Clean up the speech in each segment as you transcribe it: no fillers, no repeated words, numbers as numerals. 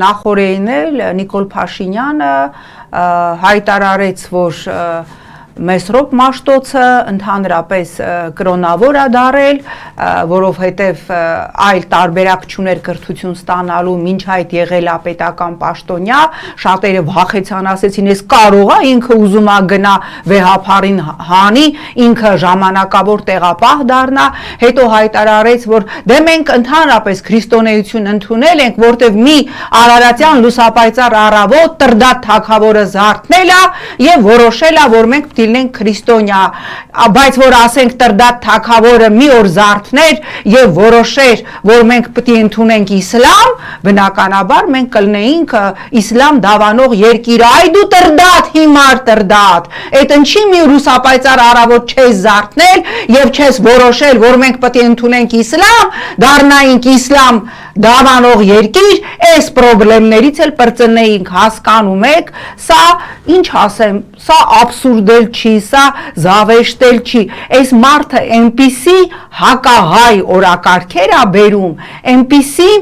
Նախորդին էլ Նիկոլ Փաշինյանը հայտարարեց, որ Մեսրոպ Մաշտոցը ընդհանրապես կրոնավոր է դարել, որովհետև այլ տարբերակ չուներ կրթություն ստանալու, մինչ այդ եղել է պետական պաշտոնյա, շատերը վախեցան, ասեցին, ես կարող է, ինքը ուզում է գնա վեհափարին հանի, ինքը ժամանակավոր տեղապահ դառնա, հետո հայտարարեց, որ դե մենք ընդհանրապես քրիստոնեություն ընդունել ենք, որտեղ մի արարատյան լուսապայծառ առավոտ Տրդատ թագավորը զարթնել է եւ որոշել է, որ մենք լինենք քրիստոնյա, բայց որ ասենք Տրդատ թագավորը մի օր զարթներ եւ որոշեր, որ մենք պետք է ընդունենք իսլամ, բնականաբար մենք կլինեինք իսլամ դավանող երկիր, այ դու Տրդատ, հիմար Տրդատ, այդ ինչի մի լուսապայծառ առավոտ չես զարթնել եւ չես որոշել, որ մենք պետք է ընդունենք իսլամ, դառնայինք իսլամ դավանող երկիր, այս խնդիրներից էլ բրծնեինք, հասկանում եք, սա ինչ ասեմ, սա աբսուրդ չի, սա զավեշտ չի, այս մարդը այնպիսի հակահայ օրակարգեր է բերում, այնպիսի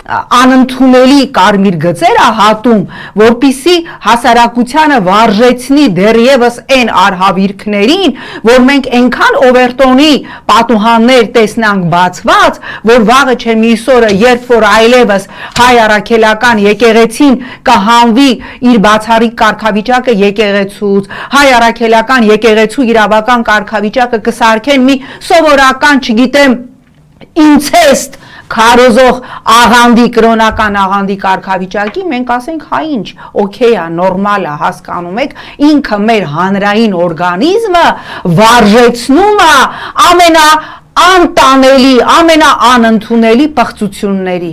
անընդունելի կարմիր գծեր է հատում, որպիսի հասարակությանը վարժեցնի դեռևս այն արհավիրքներին, որ մենք այնքան օվերտոնի պատուհաններ տեսնանք բացված, որ վաղը չէ մյուսօրը, երբ որ այլևս հայ առաքելական եկեղեցին կհանվի իր բացառիկ կարգավիճակը եկեղեցուց, հայ առաքելական եկեղեցու իրավական կարգավիճակը կսարքեն մի սովորական, չգիտեմ, ինցեստ քարոզող աղանդի, կրոնական աղանդի կարգավիճակի, մենք ասենք, հա ինչ, օքեյ է, նորմալ է, հասկանում եք, ինքը մեր հանրային օրգանիզմը վարժեցնում է ամենաանտանելի, ամենաանընդունելի պղծությունների։